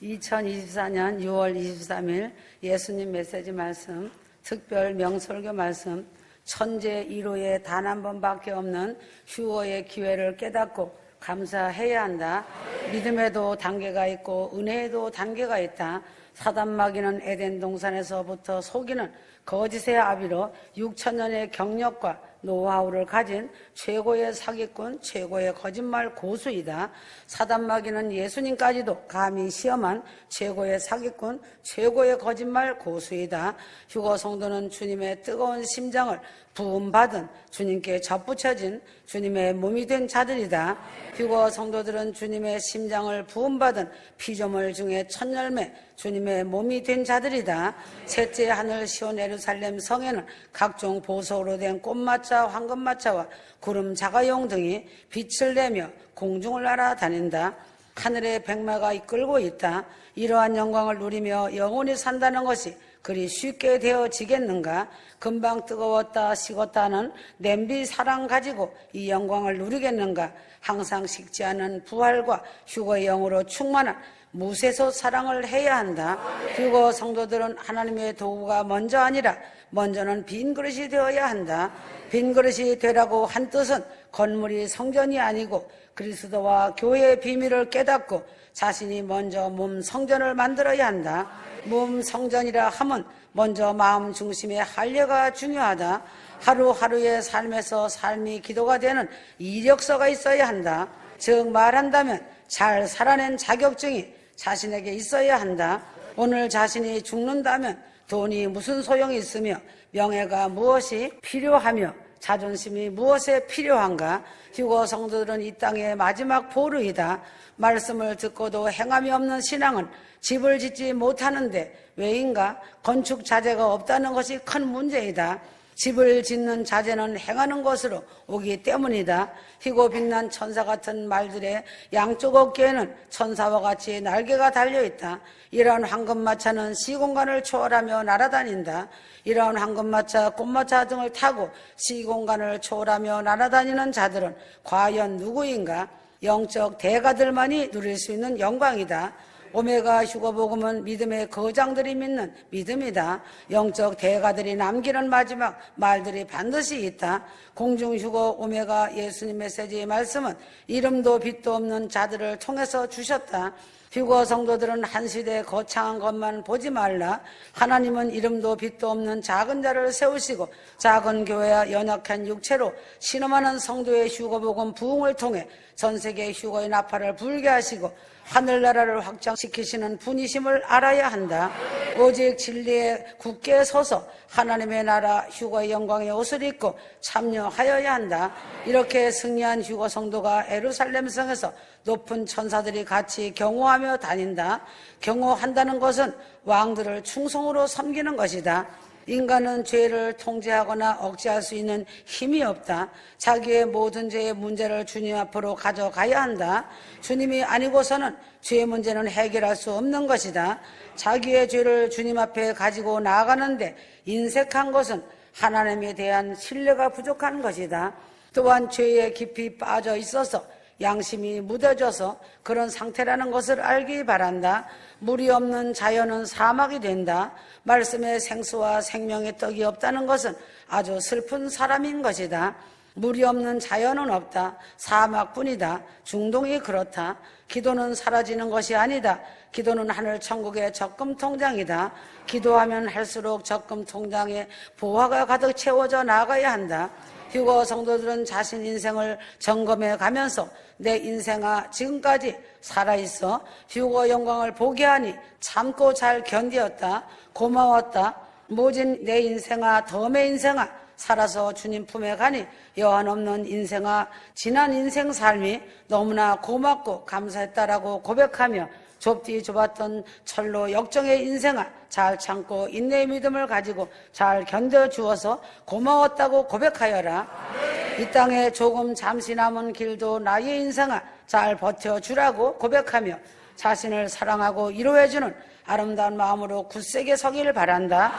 2024년 6월 23일 예수님 메시지 말씀, 특별 명설교 말씀, 천재 1호에 단 한 번밖에 없는 휴거의 기회를 깨닫고 감사해야 한다. 믿음에도 단계가 있고 은혜에도 단계가 있다. 사단 마귀는 에덴 동산에서부터 속이는 거짓의 아비로 6천년의 경력과 노하우를 가진 최고의 사기꾼, 최고의 거짓말 고수이다. 사단 마귀는 예수님까지도 감히 시험한 최고의 사기꾼, 최고의 거짓말 고수이다. 휴거 성도는 주님의 뜨거운 심장을 부음받은 주님께 접붙여진 주님의 몸이 된 자들이다. 휴거 성도들은 주님의 심장을 부음받은 피조물 중에 첫 열매 주님의 몸이 된 자들이다. 셋째 하늘 시온 예루살렘 성에는 각종 보석으로 된 꽃마차, 황금마차와 구름 자가용 등이 빛을 내며 공중을 날아다닌다. 하늘의 백마가 이끌고 있다. 이러한 영광을 누리며 영원히 산다는 것이 그리 쉽게 되어지겠는가? 금방 뜨거웠다 식었다 하는 냄비 사랑 가지고 이 영광을 누리겠는가? 항상 식지 않은 부활과 휴거의 영으로 충만한 무쇠소 사랑을 해야 한다. 휴거 성도들은 하나님의 도구가 먼저 아니라 먼저는 빈 그릇이 되어야 한다. 빈 그릇이 되라고 한 뜻은 건물이 성전이 아니고 그리스도와 교회의 비밀을 깨닫고 자신이 먼저 몸 성전을 만들어야 한다. 몸 성전이라 함은 먼저 마음 중심의 한례가 중요하다. 하루하루의 삶에서 삶이 기도가 되는 이력서가 있어야 한다. 즉 말한다면 잘 살아낸 자격증이 자신에게 있어야 한다. 오늘 자신이 죽는다면 돈이 무슨 소용이 있으며 명예가 무엇이 필요하며 자존심이 무엇에 필요한가? 휴거 성도들은 이 땅의 마지막 보루이다. 말씀을 듣고도 행함이 없는 신앙은 집을 짓지 못하는데 왜인가? 건축 자재가 없다는 것이 큰 문제이다. 집을 짓는 자재는 행하는 것으로 오기 때문이다. 희고 빛난 천사 같은 말들의 양쪽 어깨에는 천사와 같이 날개가 달려있다. 이러한 황금마차는 시공간을 초월하며 날아다닌다. 이러한 황금마차, 꽃마차 등을 타고 시공간을 초월하며 날아다니는 자들은 과연 누구인가? 영적 대가들만이 누릴 수 있는 영광이다. 오메가 휴거복음은 믿음의 거장들이 믿는 믿음이다. 영적 대가들이 남기는 마지막 말들이 반드시 있다. 공중휴거 오메가 예수님 메시지의 말씀은 이름도 빛도 없는 자들을 통해서 주셨다. 휴거 성도들은 한 시대에 거창한 것만 보지 말라. 하나님은 이름도 빛도 없는 작은 자를 세우시고 작은 교회와 연약한 육체로 신음하는 성도의 휴거복음 부흥을 통해 전세계 휴거의 나팔을 불게 하시고 하늘나라를 확장시키시는 분이심을 알아야 한다. 오직 진리에 굳게 서서 하나님의 나라 휴거의 영광의 옷을 입고 참여하여야 한다. 이렇게 승리한 휴거 성도가 예루살렘 성에서 높은 천사들이 같이 경호하며 다닌다. 경호한다는 것은 왕들을 충성으로 섬기는 것이다. 인간은 죄를 통제하거나 억제할 수 있는 힘이 없다. 자기의 모든 죄의 문제를 주님 앞으로 가져가야 한다. 주님이 아니고서는 죄의 문제는 해결할 수 없는 것이다. 자기의 죄를 주님 앞에 가지고 나아가는데 인색한 것은 하나님에 대한 신뢰가 부족한 것이다. 또한 죄에 깊이 빠져 있어서 양심이 무뎌져서 그런 상태라는 것을 알기 바란다. 물이 없는 자연은 사막이 된다. 말씀의 생수와 생명의 떡이 없다는 것은 아주 슬픈 사람인 것이다. 물이 없는 자연은 없다. 사막뿐이다. 중동이 그렇다. 기도는 사라지는 것이 아니다. 기도는 하늘 천국의 적금 통장이다. 기도하면 할수록 적금 통장에 보화가 가득 채워져 나가야 한다. 휴거 성도들은 자신 인생을 점검해 가면서 내 인생아 지금까지 살아있어 휴거 영광을 보게 하니 참고 잘 견디었다. 고마웠다. 모진 내 인생아 덤의 인생아 살아서 주님 품에 가니 여한없는 인생아 지난 인생 삶이 너무나 고맙고 감사했다라고 고백하며 좁디 좁았던 철로 역정의 인생아 잘 참고 인내의 믿음을 가지고 잘 견뎌주어서 고마웠다고 고백하여라. 이 땅에 조금 잠시 남은 길도 나의 인생아 잘 버텨주라고 고백하며 자신을 사랑하고 위로해주는 아름다운 마음으로 굳세게 서기를 바란다.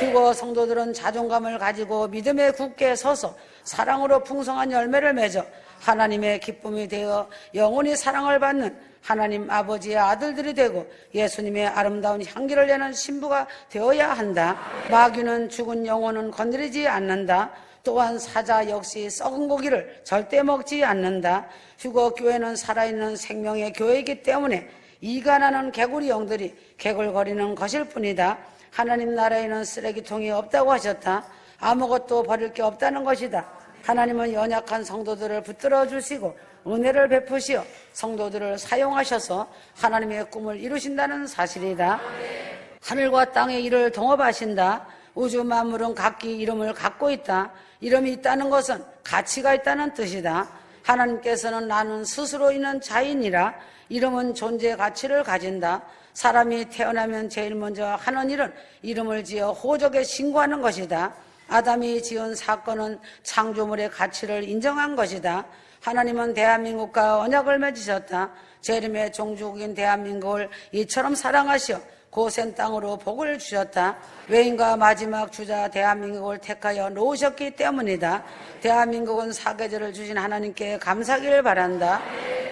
휴거 성도들은 자존감을 가지고 믿음에 굳게 서서 사랑으로 풍성한 열매를 맺어 하나님의 기쁨이 되어 영원히 사랑을 받는 하나님 아버지의 아들들이 되고 예수님의 아름다운 향기를 내는 신부가 되어야 한다. 마귀는 죽은 영혼은 건드리지 않는다. 또한 사자 역시 썩은 고기를 절대 먹지 않는다. 휴거교회는 살아있는 생명의 교회이기 때문에 이간하는 개구리 영들이 개굴거리는 것일 뿐이다. 하나님 나라에는 쓰레기통이 없다고 하셨다. 아무것도 버릴 게 없다는 것이다. 하나님은 연약한 성도들을 붙들어 주시고 은혜를 베푸시어 성도들을 사용하셔서 하나님의 꿈을 이루신다는 사실이다. 하늘과 땅의 일을 동업하신다. 우주 만물은 각기 이름을 갖고 있다. 이름이 있다는 것은 가치가 있다는 뜻이다. 하나님께서는 나는 스스로 있는 자인이라. 이름은 존재 가치를 가진다. 사람이 태어나면 제일 먼저 하는 일은 이름을 지어 호적에 신고하는 것이다. 아담이 지은 사건은 창조물의 가치를 인정한 것이다. 하나님은 대한민국과 언약을 맺으셨다. 재림의 종주국인 대한민국을 이처럼 사랑하시어 고센 땅으로 복을 주셨다. 외인과 마지막 주자 대한민국을 택하여 놓으셨기 때문이다. 대한민국은 사계절을 주신 하나님께 감사하기를 바란다.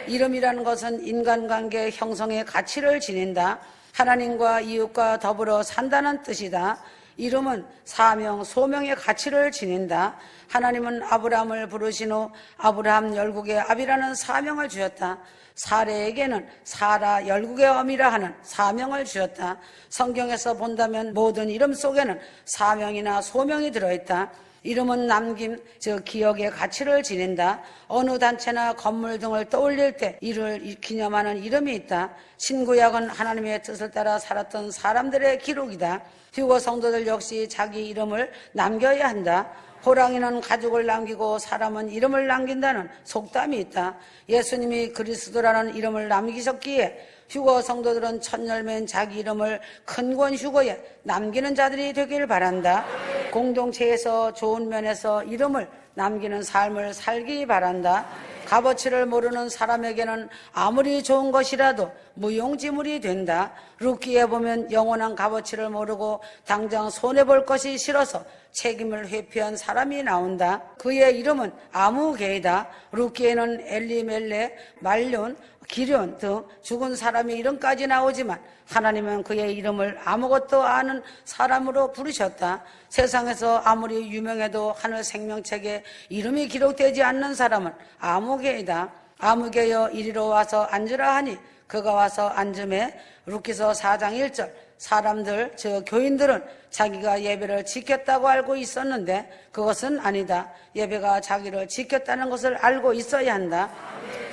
이름이라는 것은 인간관계 형성의 가치를 지닌다. 하나님과 이웃과 더불어 산다는 뜻이다. 이름은 사명, 소명의 가치를 지닌다. 하나님은 아브라함을 부르신 후 아브라함 열국의 아비라는 사명을 주셨다. 사레에게는 사라 열국의 어미라 하는 사명을 주셨다. 성경에서 본다면 모든 이름 속에는 사명이나 소명이 들어있다. 이름은 남김, 즉 기억의 가치를 지닌다. 어느 단체나 건물 등을 떠올릴 때 이를 기념하는 이름이 있다. 신구약은 하나님의 뜻을 따라 살았던 사람들의 기록이다. 휴거 성도들 역시 자기 이름을 남겨야 한다. 호랑이는 가죽을 남기고 사람은 이름을 남긴다는 속담이 있다. 예수님이 그리스도라는 이름을 남기셨기에 휴거 성도들은 첫 열매인 자기 이름을 큰 권 휴거에 남기는 자들이 되길 바란다. 공동체에서 좋은 면에서 이름을 남기는 삶을 살기 바란다. 값어치를 모르는 사람에게는 아무리 좋은 것이라도 무용지물이 된다. 룻기에 보면 영원한 값어치를 모르고 당장 손해볼 것이 싫어서 책임을 회피한 사람이 나온다. 그의 이름은 아무개이다. 룻기에는 엘리멜레, 말륜, 기련 등 죽은 사람의 이름까지 나오지만 하나님은 그의 이름을 아무것도 아는 사람으로 부르셨다. 세상에서 아무리 유명해도 하늘 생명책에 이름이 기록되지 않는 사람은 아무개이다. 아무개여 이리로 와서 앉으라 하니 그가 와서 앉음에 룻기서 4장 1절 사람들 즉 교인들은 자기가 예배를 지켰다고 알고 있었는데 그것은 아니다. 예배가 자기를 지켰다는 것을 알고 있어야 한다.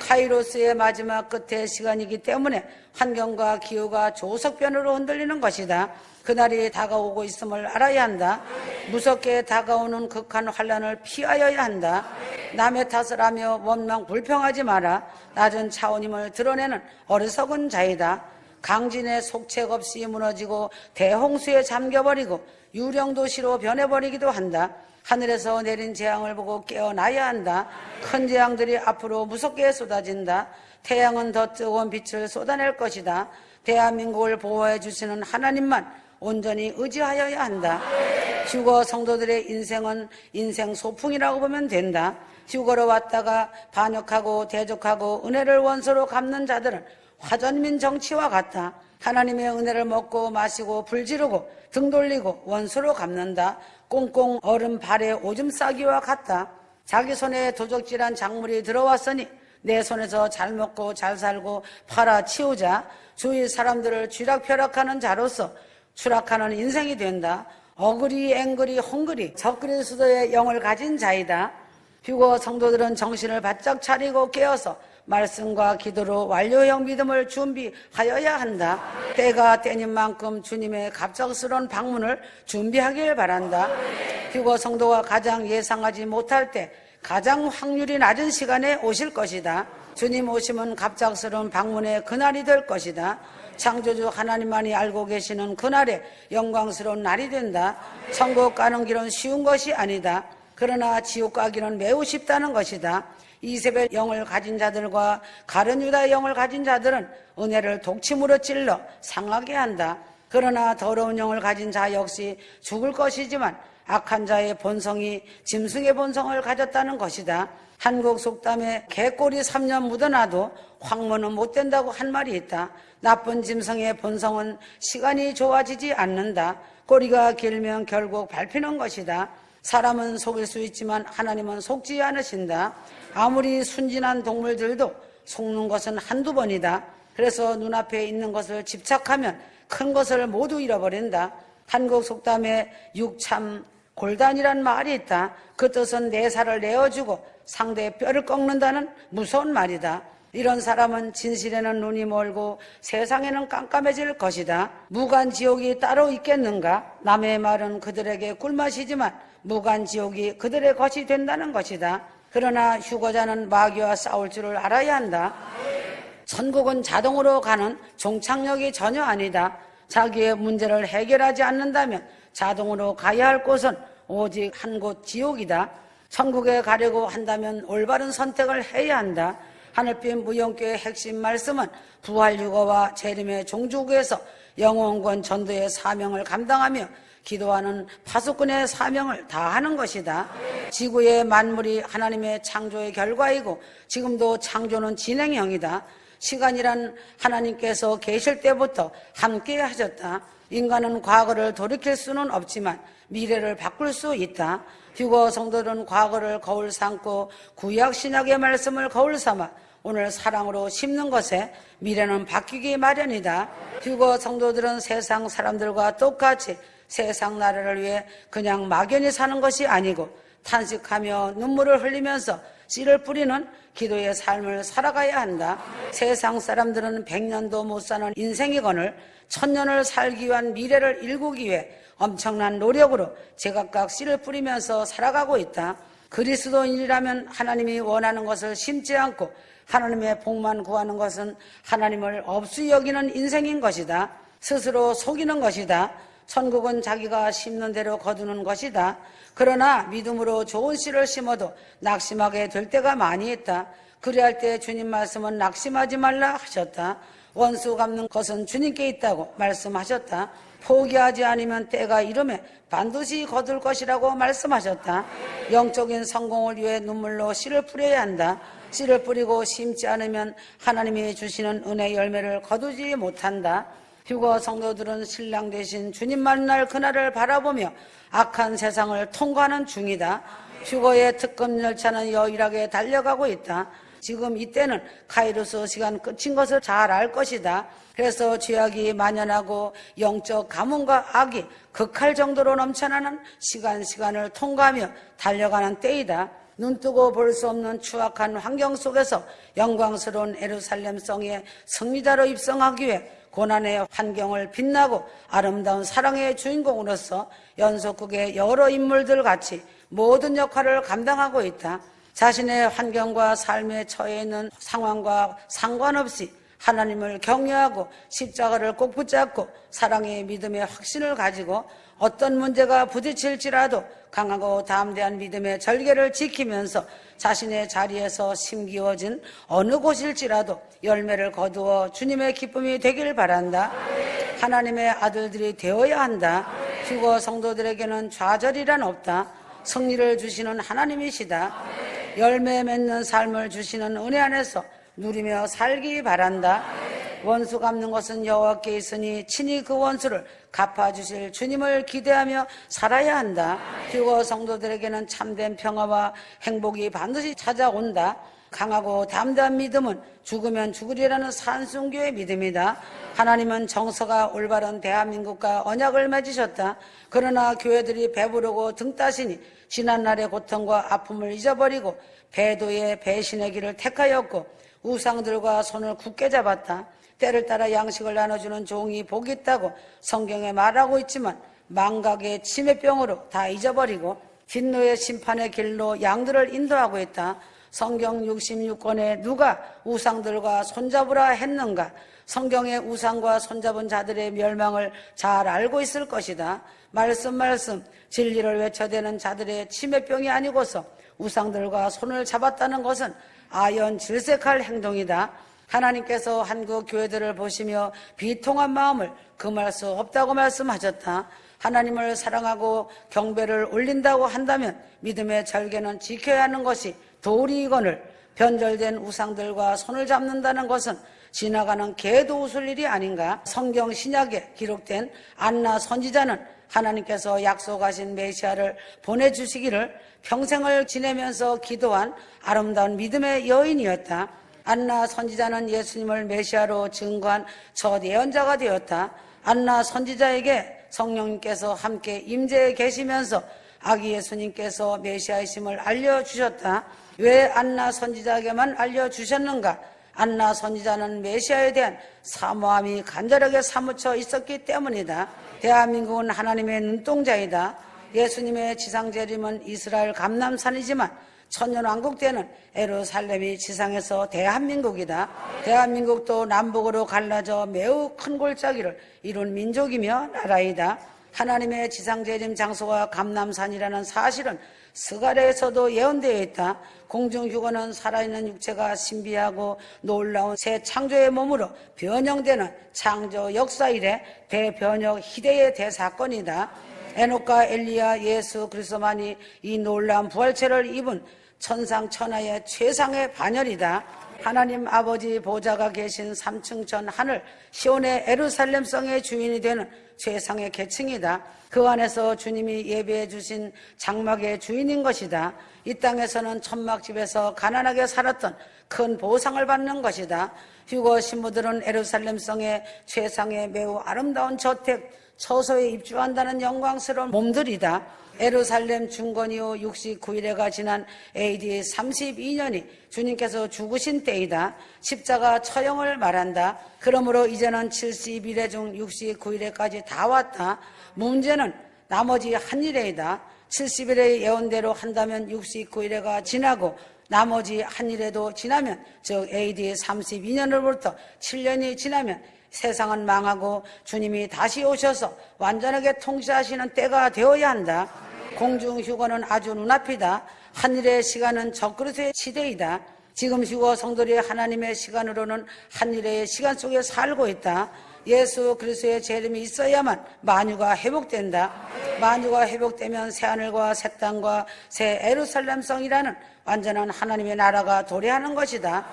카이로스의 마지막 끝의 시간이기 때문에 환경과 기후가 조석변으로 흔들리는 것이다. 그날이 다가오고 있음을 알아야 한다. 무섭게 다가오는 극한 환난을 피하여야 한다. 남의 탓을 하며 원망 불평하지 마라. 낮은 차원임을 드러내는 어리석은 자이다. 강진의 속책 없이 무너지고 대홍수에 잠겨버리고 유령도시로 변해버리기도 한다. 하늘에서 내린 재앙을 보고 깨어나야 한다. 큰 재앙들이 앞으로 무섭게 쏟아진다. 태양은 더 뜨거운 빛을 쏟아낼 것이다. 대한민국을 보호해 주시는 하나님만 온전히 의지하여야 한다. 휴거 성도들의 인생은 인생 소풍이라고 보면 된다. 휴거로 왔다가 반역하고 대적하고 은혜를 원수로 갚는 자들은 화전민 정치와 같다. 하나님의 은혜를 먹고 마시고 불지르고 등 돌리고 원수로 갚는다. 꽁꽁 얼음 발에 오줌 싸기와 같다. 자기 손에 도적질한 작물이 들어왔으니 내 손에서 잘 먹고 잘 살고 팔아치우자. 주위 사람들을 쥐락펴락하는 자로서 추락하는 인생이 된다. 어그리 앵그리 헝그리 적그리스도의 영을 가진 자이다. 휴거 성도들은 정신을 바짝 차리고 깨어서 말씀과 기도로 완료형 믿음을 준비하여야 한다. 때가 때인 만큼 주님의 갑작스러운 방문을 준비하길 바란다. 휴거 성도가 가장 예상하지 못할 때 가장 확률이 낮은 시간에 오실 것이다. 주님 오심은 갑작스러운 방문의 그날이 될 것이다. 창조주 하나님만이 알고 계시는 그날에 영광스러운 날이 된다. 천국 가는 길은 쉬운 것이 아니다. 그러나 지옥 가기는 매우 쉽다는 것이다. 이세벨 영을 가진 자들과 가룟 유다의 영을 가진 자들은 은혜를 독침으로 찔러 상하게 한다. 그러나 더러운 영을 가진 자 역시 죽을 것이지만 악한 자의 본성이 짐승의 본성을 가졌다는 것이다. 한국 속담에 개꼬리 3년 묻어놔도 황무는 못 된다고 한 말이 있다. 나쁜 짐승의 본성은 시간이 좋아지지 않는다. 꼬리가 길면 결국 밟히는 것이다. 사람은 속일 수 있지만 하나님은 속지 않으신다. 아무리 순진한 동물들도 속는 것은 한두 번이다. 그래서 눈앞에 있는 것을 집착하면 큰 것을 모두 잃어버린다. 한국 속담에 육참 골단이란 말이 있다. 그 뜻은 내 살을 내어주고 상대의 뼈를 꺾는다는 무서운 말이다. 이런 사람은 진실에는 눈이 멀고 세상에는 깜깜해질 것이다. 무간지옥이 따로 있겠는가? 남의 말은 그들에게 꿀맛이지만 무간지옥이 그들의 것이 된다는 것이다. 그러나 휴거자는 마귀와 싸울 줄을 알아야 한다. 천국은 자동으로 가는 종착역이 전혀 아니다. 자기의 문제를 해결하지 않는다면 자동으로 가야 할 곳은 오직 한 곳 지옥이다. 천국에 가려고 한다면 올바른 선택을 해야 한다. 하늘빛 무용교의 핵심 말씀은 부활유거와 재림의 종주국에서 영혼권 전도의 사명을 감당하며 기도하는 파수꾼의 사명을 다하는 것이다. 지구의 만물이 하나님의 창조의 결과이고 지금도 창조는 진행형이다. 시간이란 하나님께서 계실 때부터 함께 하셨다. 인간은 과거를 돌이킬 수는 없지만 미래를 바꿀 수 있다. 휴거 성도들은 과거를 거울 삼고 구약 신약의 말씀을 거울 삼아 오늘 사랑으로 심는 것에 미래는 바뀌기 마련이다. 휴거 성도들은 세상 사람들과 똑같이 세상 나라를 위해 그냥 막연히 사는 것이 아니고 탄식하며 눈물을 흘리면서 씨를 뿌리는 기도의 삶을 살아가야 한다. 세상 사람들은 100년도 못 사는 인생이거늘 1000년을 살기 위한 미래를 일구기 위해 엄청난 노력으로 제각각 씨를 뿌리면서 살아가고 있다. 그리스도인이라면 하나님이 원하는 것을 심지 않고 하나님의 복만 구하는 것은 하나님을 없이 여기는 인생인 것이다. 스스로 속이는 것이다. 천국은 자기가 심는 대로 거두는 것이다. 그러나 믿음으로 좋은 씨를 심어도 낙심하게 될 때가 많이 있다. 그리할 때 주님 말씀은 낙심하지 말라 하셨다. 원수 갚는 것은 주님께 있다고 말씀하셨다. 포기하지 않으면 때가 이르매 반드시 거둘 것이라고 말씀하셨다. 영적인 성공을 위해 눈물로 씨를 뿌려야 한다. 씨를 뿌리고 심지 않으면 하나님이 주시는 은혜 열매를 거두지 못한다. 휴거 성도들은 신랑 되신 주님 만날 그날을 바라보며 악한 세상을 통과하는 중이다. 휴거의 특급 열차는 여일하게 달려가고 있다. 지금 이때는 카이로스 시간 끝인 것을 잘 알 것이다. 그래서 죄악이 만연하고 영적 가문과 악이 극할 정도로 넘쳐나는 시간을 통과하며 달려가는 때이다. 눈뜨고 볼 수 없는 추악한 환경 속에서 영광스러운 예루살렘 성에 승리자로 입성하기 위해 고난의 환경을 빛나고 아름다운 사랑의 주인공으로서 연속극의 여러 인물들 같이 모든 역할을 감당하고 있다. 자신의 환경과 삶에 처해 있는 상황과 상관없이 하나님을 경외하고 십자가를 꼭 붙잡고 사랑의 믿음의 확신을 가지고 어떤 문제가 부딪힐지라도 강하고 담대한 믿음의 절개를 지키면서 자신의 자리에서 심기워진 어느 곳일지라도 열매를 거두어 주님의 기쁨이 되길 바란다. 하나님의 아들들이 되어야 한다. 휴거 성도들에게는 좌절이란 없다. 승리를 주시는 하나님이시다. 열매 맺는 삶을 주시는 은혜 안에서 누리며 살기 바란다. 원수 갚는 것은 여호와께 있으니 친히 그 원수를 갚아주실 주님을 기대하며 살아야 한다. 휴거 성도들에게는 참된 평화와 행복이 반드시 찾아온다. 강하고 담대한 믿음은 죽으면 죽으리라는 산sun교의 믿음이다. 하나님은 정서가 올바른 대한민국과 언약을 맺으셨다. 그러나 교회들이 배부르고 등 따시니 지난날의 고통과 아픔을 잊어버리고 배도의 배신의 길을 택하였고 우상들과 손을 굳게 잡았다. 때를 따라 양식을 나눠주는 종이 복이 있다고 성경에 말하고 있지만 망각의 치매병으로 다 잊어버리고 진노의 심판의 길로 양들을 인도하고 있다. 성경 66권에 누가 우상들과 손잡으라 했는가? 성경의 우상과 손잡은 자들의 멸망을 잘 알고 있을 것이다. 말씀 진리를 외쳐대는 자들의 치매병이 아니고서 우상들과 손을 잡았다는 것은 아연 질색할 행동이다. 하나님께서 한국 교회들을 보시며 비통한 마음을 금할 수 없다고 말씀하셨다. 하나님을 사랑하고 경배를 올린다고 한다면 믿음의 절개는 지켜야 하는 것이 도리이거늘 변절된 우상들과 손을 잡는다는 것은 지나가는 개도 웃을 일이 아닌가? 성경 신약에 기록된 안나 선지자는 하나님께서 약속하신 메시아를 보내주시기를 평생을 지내면서 기도한 아름다운 믿음의 여인이었다. 안나 선지자는 예수님을 메시아로 증거한 첫 예언자가 되었다. 안나 선지자에게 성령님께서 함께 임재해 계시면서 아기 예수님께서 메시아이심을 알려주셨다. 왜 안나 선지자에게만 알려주셨는가? 안나 선지자는 메시아에 대한 사모함이 간절하게 사무쳐 있었기 때문이다. 대한민국은 하나님의 눈동자이다. 예수님의 지상재림은 이스라엘 감람산이지만 천년왕국 때는 예루살렘이 지상에서 대한민국이다. 대한민국도 남북으로 갈라져 매우 큰 골짜기를 이룬 민족이며 나라이다. 하나님의 지상재림 장소가 감람산이라는 사실은 스가랴에서도 예언되어 있다. 공중휴거는 살아있는 육체가 신비하고 놀라운 새 창조의 몸으로 변형되는 창조 역사 이래 대변혁 희대의 대사건이다. 에녹과 엘리야, 예수 그리스도만이 이 놀라운 부활체를 입은 천상천하의 최상의 반열이다. 하나님 아버지 보좌가 계신 3층 전 하늘 시온의 예루살렘성의 주인이 되는 최상의 계층이다. 그 안에서 주님이 예배해 주신 장막의 주인인 것이다. 이 땅에서는 천막집에서 가난하게 살았던 큰 보상을 받는 것이다. 휴거 신부들은 예루살렘성의 최상의 매우 아름다운 저택 처소에 입주한다는 영광스러운 몸들이다. 예루살렘 중건 이후 69일에가 지난 AD 32년이 주님께서 죽으신 때이다. 십자가 처형을 말한다. 그러므로 이제는 70일에 중 69일에까지 다 왔다. 문제는 나머지 한 일에이다. 70일의 예언대로 한다면 69일에가 지나고 나머지 한 일에도 지나면 즉 AD 32년으로부터 7년이 지나면 세상은 망하고 주님이 다시 오셔서 완전하게 통치하시는 때가 되어야 한다. 공중휴거는 아주 눈앞이다. 하늘의 시간은 적그리스도의 시대이다. 지금 휴거 성도들이 하나님의 시간으로는 하늘의 시간 속에 살고 있다. 예수 그리스도의 재림이 있어야만 만유가 회복된다. 만유가 회복되면 새하늘과 새 땅과 새 예루살렘성이라는 완전한 하나님의 나라가 도래하는 것이다.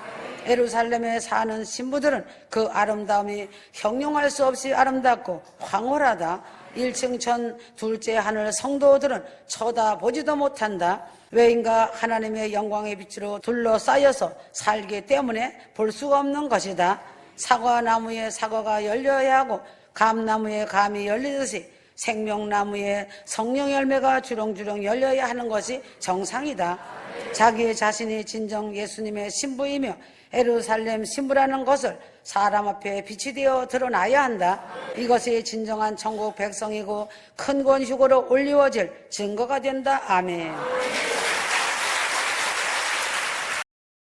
예루살렘에 사는 신부들은 그 아름다움이 형용할 수 없이 아름답고 황홀하다. 1층 전 둘째 하늘 성도들은 쳐다보지도 못한다. 왜인가? 하나님의 영광의 빛으로 둘러싸여서 살기 때문에 볼 수가 없는 것이다. 사과나무에 사과가 열려야 하고 감나무에 감이 열리듯이 생명나무에 성령 열매가 주렁주렁 열려야 하는 것이 정상이다. 자기 자신이 진정 예수님의 신부이며 예루살렘 신부라는 것을 사람 앞에 빛이 되어 드러나야 한다. 이것이 진정한 천국 백성이고 큰 권휴거로 올리워질 증거가 된다. 아멘.